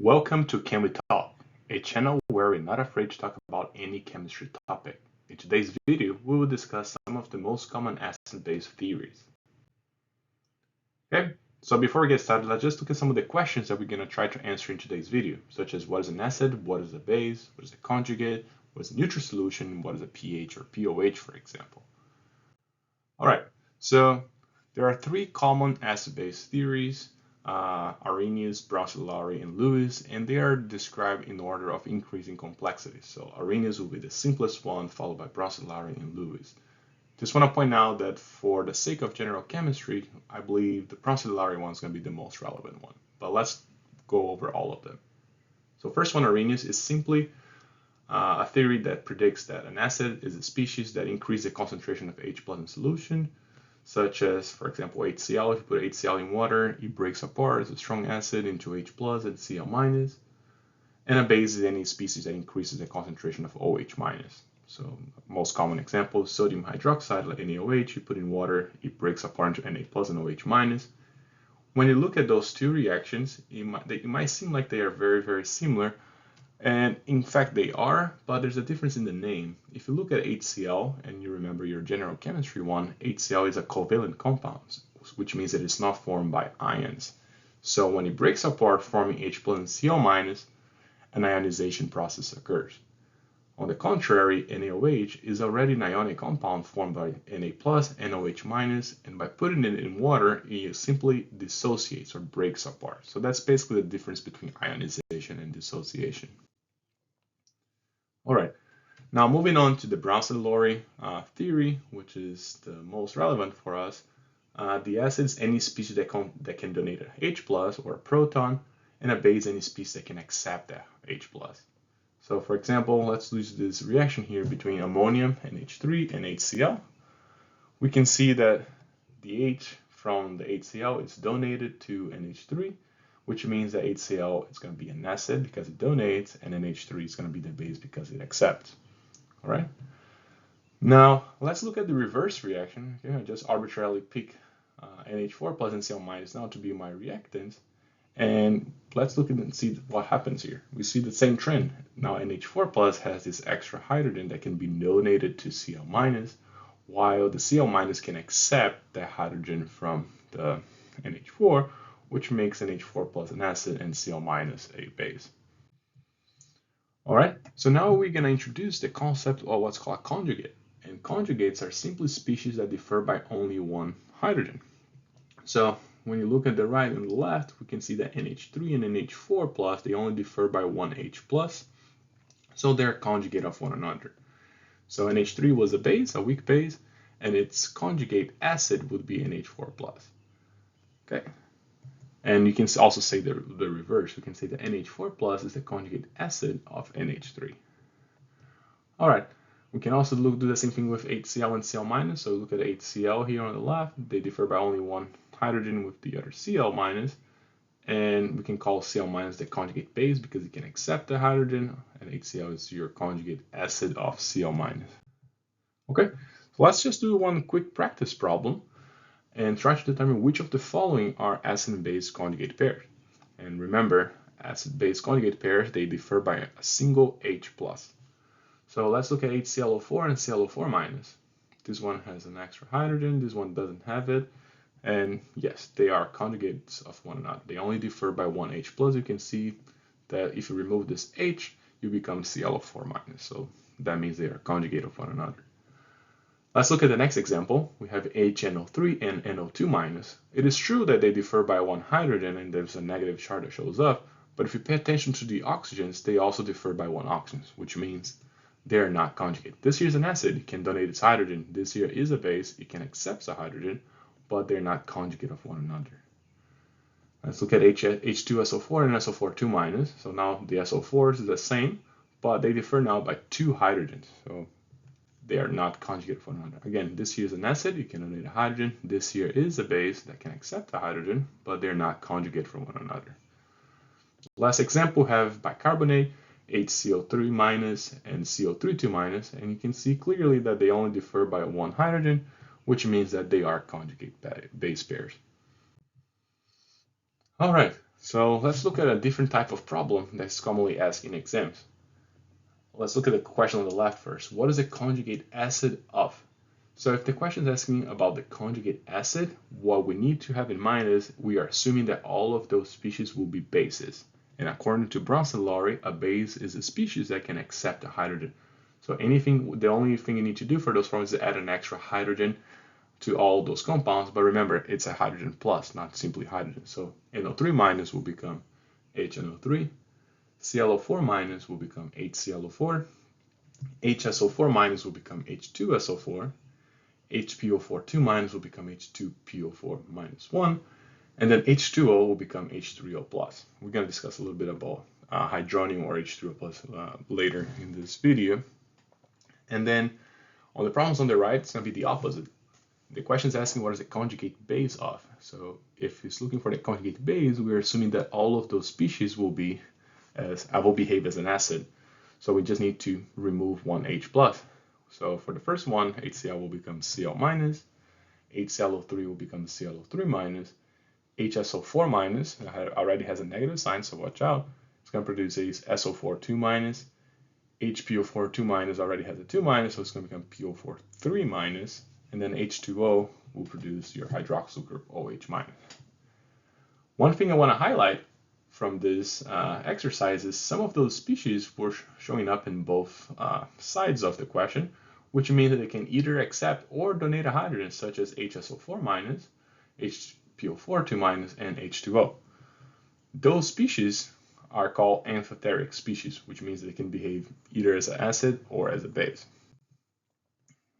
Welcome to Chem We Talk, a channel where we're not afraid to talk about any chemistry topic. In today's video, we will discuss some of the most common acid-base theories. Okay, so before we get started, let's just look at some of the questions that we're going to try to answer in today's video, such as what is an acid, what is a base, what is a conjugate, what is a neutral solution, what is a pH or pOH, for example. All right, so there are three common acid-base theories. Arrhenius, Bronsted-Lowry, and Lewis, and they are described in order of increasing complexity. So Arrhenius will be the simplest one, followed by Bronsted-Lowry and Lewis. Just want to point out that for the sake of general chemistry, I believe the Bronsted-Lowry one is going to be the most relevant one. But let's go over all of them. So first one, Arrhenius, is simply a theory that predicts that an acid is a species that increases the concentration of H+ in solution, such as, for example, HCl. If you put HCl in water, it breaks apart as a strong acid into H+ and Cl-. And a base is any species that increases the concentration of OH-. So most common example is sodium hydroxide, like NaOH. You put in water, it breaks apart into Na+ and OH-. When you look at those two reactions, it might seem like they are very, very similar. And in fact, they are, but there's a difference in the name. If you look at HCl, and you remember your general chemistry one, HCl is a covalent compound, which means that it's not formed by ions. So when it breaks apart, forming H+ and Cl-, an ionization process occurs. On the contrary, NaOH is already an ionic compound formed by Na+, and OH-, and by putting it in water, it simply dissociates or breaks apart. So that's basically the difference between ionization and dissociation. All right, now moving on to the Bronsted-Lori theory, which is the most relevant for us. The acid is any species that can donate a H+ or a proton, and a base any species that can accept that H+. So for example, let's use this reaction here between ammonium, NH3, and HCl. We can see that the H from the HCl is donated to NH3, which means that HCl is going to be an acid because it donates, and NH3 is going to be the base because it accepts. All right. Now let's look at the reverse reaction. Okay, I just arbitrarily pick NH4+ and Cl- now to be my reactants, and let's look and see what happens here. We see the same trend. Now NH4+ has this extra hydrogen that can be donated to Cl-, while the Cl- can accept that hydrogen from the NH4, which makes NH4+ an acid and Cl- a base. All right, so now we're going to introduce the concept of what's called a conjugate. And conjugates are simply species that differ by only one hydrogen. So when you look at the right and the left, we can see that NH3 and NH4+, they only differ by one H+, so they're conjugate of one another. So NH3 was a base, a weak base, and its conjugate acid would be NH4+. Okay. And you can also say the reverse. We can say that NH4+ is the conjugate acid of NH3. All right. We can also do the same thing with HCl and Cl-. So look at HCl here on the left. They differ by only one hydrogen with the other Cl-. And we can call Cl- the conjugate base because it can accept the hydrogen. And HCl is your conjugate acid of Cl-. Okay. So let's just do one quick practice problem and try to determine which of the following are acid and base conjugate pairs. And remember, acid-base conjugate pairs, they differ by a single H+. So let's look at HClO4 and ClO4-. This one has an extra hydrogen, this one doesn't have it. And yes, they are conjugates of one another. They only differ by one H+. You can see that if you remove this H, you become ClO4-. So that means they are conjugate of one another. Let's look at the next example. We have HNO3 and NO2-. It is true that they differ by one hydrogen and there's a negative charge that shows up, but if you pay attention to the oxygens, they also differ by one oxygen, which means they're not conjugate. This here is an acid, it can donate its hydrogen. This here is a base, it can accept the hydrogen, but they're not conjugate of one another. Let's look at H2SO4 and SO4 2-. So now the SO4s is the same, but they differ now by two hydrogens. So they are not conjugate of one another. Again, this here is an acid, you can donate a hydrogen. This here is a base that can accept the hydrogen, but they're not conjugate from one another. Last example, have bicarbonate, HCO3- and CO3 and you can see clearly that they only differ by one hydrogen, which means that they are conjugate base pairs. All right, So let's look at a different type of problem that's commonly asked in exams. Let's look at the question on the left first. What is a conjugate acid of? So if the question is asking about the conjugate acid, what we need to have in mind is we are assuming that all of those species will be bases. And according to Bronsted-Lowry, a base is a species that can accept a hydrogen. So the only thing you need to do for those forms is add an extra hydrogen to all those compounds. But remember, it's a hydrogen plus, not simply hydrogen. So NO3 minus will become HNO3. ClO4 minus will become HClO4. HSO4 minus will become H2SO4. HPO4 2 minus will become H2PO4 minus 1. And then H2O will become H3O plus. We're going to discuss a little bit about hydronium or H3O plus later in this video. And then on the problems on the right, it's going to be the opposite. The question is asking what is the conjugate base of. So if it's looking for the conjugate base, we're assuming that all of those species will behave as an acid. So we just need to remove one H plus. So for the first one, HCl will become Cl minus, HClO3 will become ClO3 minus, HSO4 minus already has a negative sign, so watch out. It's going to produce a SO4 2 minus, HPO4 2 minus already has a 2 minus, so it's going to become PO4 3 minus, and then H2O will produce your hydroxyl group OH minus. One thing I want to highlight from this exercise is some of those species were showing up in both sides of the question, which means that they can either accept or donate a hydrogen, such as HSO4 minus, HPO4 2 minus, and H2O. Those species are called amphoteric species, which means they can behave either as an acid or as a base.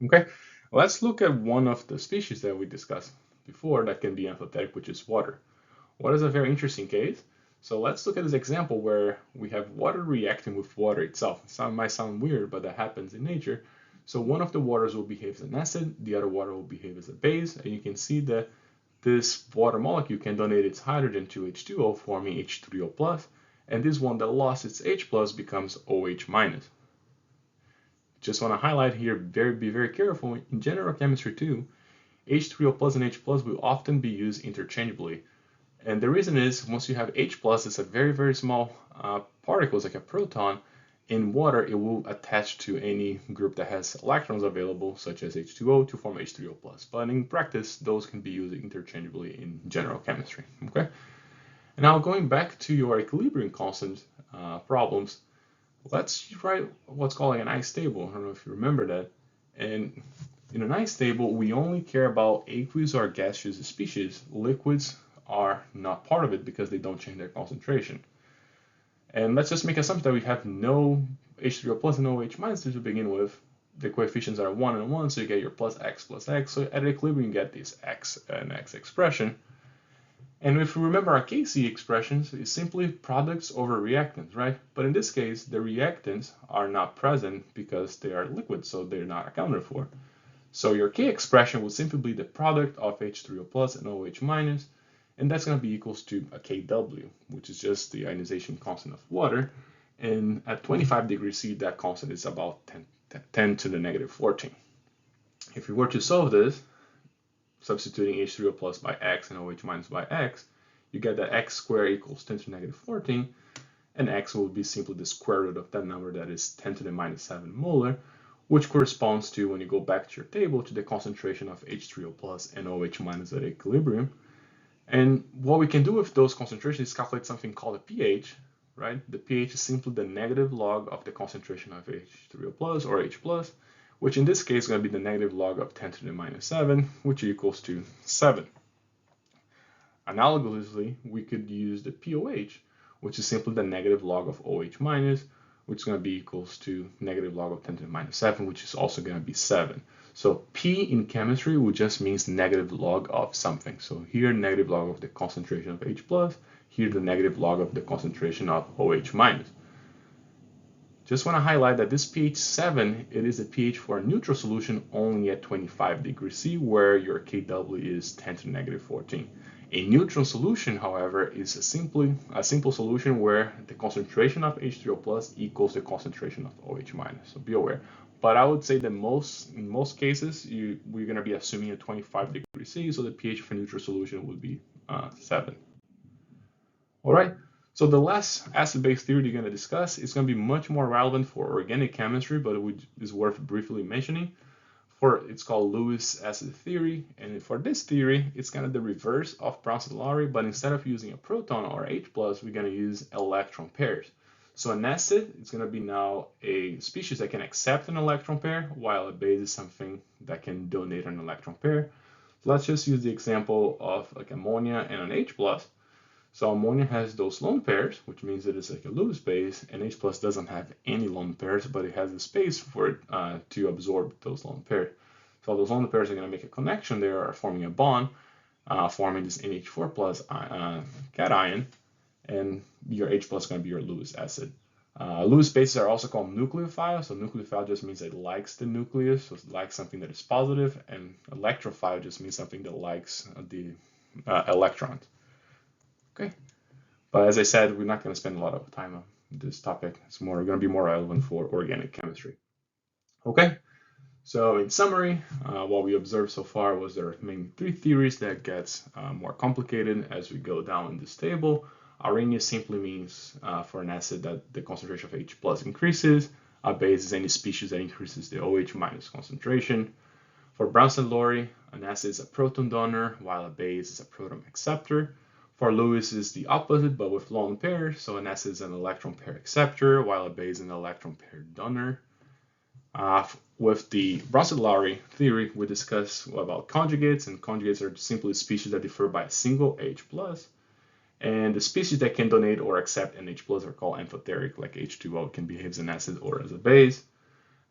Okay, let's look at one of the species that we discussed before that can be amphoteric, which is water. Water is a very interesting case. So let's look at this example where we have water reacting with water itself. It might sound weird, but that happens in nature. So one of the waters will behave as an acid, the other water will behave as a base, and you can see that this water molecule can donate its hydrogen to H2O, forming H3O plus, and this one that lost its H plus becomes OH minus. Just want to highlight here, be very careful, in general chemistry too, H3O plus and H plus will often be used interchangeably. And the reason is, once you have H plus, it's a very, very small particles, like a proton. In water, it will attach to any group that has electrons available, such as H2O, to form H3O plus. But in practice, those can be used interchangeably in general chemistry. Okay. And now going back to your equilibrium constant problems, let's write what's called an ice table. I don't know if you remember that. And in an ice table, we only care about aqueous or gaseous species. Liquids are not part of it because they don't change their concentration. And let's just make assumption that we have no H3O plus and no H minus to begin with. The coefficients are 1 and 1, so you get your plus x. So at equilibrium, you get this x and x expression. And if we remember our Kc expressions, it's simply products over reactants, right? But in this case, the reactants are not present because they are liquid, so they're not accounted for. So your K expression will simply be the product of H3O plus and OH minus, and that's going to be equals to a Kw, which is just the ionization constant of water. And at 25 degrees C, that constant is about 10 to the negative 14. If we were to solve this, substituting H3O plus by x and OH minus by x, you get that x squared equals 10 to the negative 14, and x will be simply the square root of that number, that is 10 to the minus 7 molar, which corresponds to, when you go back to your table, to the concentration of H3O plus and OH minus at equilibrium. And what we can do with those concentrations is calculate something called a pH, right? The pH is simply the negative log of the concentration of H3O plus or H plus, which in this case is going to be the negative log of 10 to the minus 7, which equals to 7. Analogously, we could use the POH, which is simply the negative log of OH minus, which is going to be equals to negative log of 10 to the minus 7, which is also going to be 7. So P in chemistry will just means negative log of something. So here, negative log of the concentration of H plus, here the negative log of the concentration of OH minus. Just want to highlight that this pH 7, it is a pH for a neutral solution only at 25 degrees C, where your Kw is 10 to the negative 14. A neutral solution, however, is a simple solution where the concentration of H3O plus equals the concentration of OH minus. So be aware. But I would say that in most cases, we're going to be assuming a 25 degrees C, so the pH for neutral solution would be 7. All right, so the last acid-base theory you're going to discuss is going to be much more relevant for organic chemistry, but it is worth briefly mentioning. It's called Lewis acid theory, and for this theory, it's kind of the reverse of Bronsted-Lowry, but instead of using a proton or H+, we're going to use electron pairs. So an acid is going to be now a species that can accept an electron pair, while a base is something that can donate an electron pair. So let's just use the example of like ammonia and an H+. So ammonia has those lone pairs, which means that it's like a Lewis base, and H+ doesn't have any lone pairs, but it has the space for it to absorb those lone pairs. So those lone pairs are going to make a connection there, are forming a bond, forming this NH4 plus cation, and your H+ is going to be your Lewis acid. Lewis bases are also called nucleophile. So nucleophile just means it likes the nucleus, so it likes something that is positive, and electrophile just means something that likes the electrons. Okay, but as I said, we're not going to spend a lot of time on this topic. It's going to be more relevant for organic chemistry. Okay, so in summary, what we observed so far was there are mainly three theories that gets more complicated as we go down in this table. Arrhenius simply means for an acid that the concentration of H+ increases. A base is any species that increases the OH minus concentration. For Bronsted-Lori, an acid is a proton donor, while a base is a proton acceptor. For Lewis is the opposite, but with lone pairs. So an acid is an electron pair acceptor, while a base is an electron pair donor. With the Bronsted-Lowry theory, we discussed about conjugates, and conjugates are simply species that differ by a single H+. And the species that can donate or accept an H+ are called amphoteric, like H2O can behave as an acid or as a base.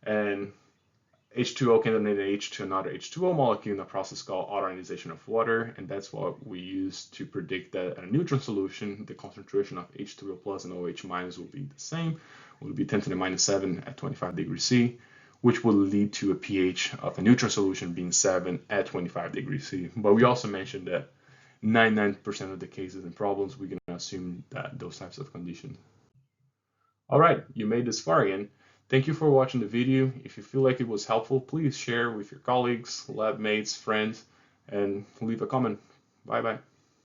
And H2O can donate an H to another H2O molecule in a process called autoionization of water, and that's what we use to predict that in a neutron solution, the concentration of H2O plus and OH minus will be the same, will be 10 to the minus 7 at 25 degrees C, which will lead to a pH of a neutron solution being 7 at 25 degrees C. But we also mentioned that 99% of the cases and problems, we can assume that those types of conditions. All right, you made this far again. Thank you for watching the video. If you feel like it was helpful, please share with your colleagues, lab mates, friends, and leave a comment. Bye-bye.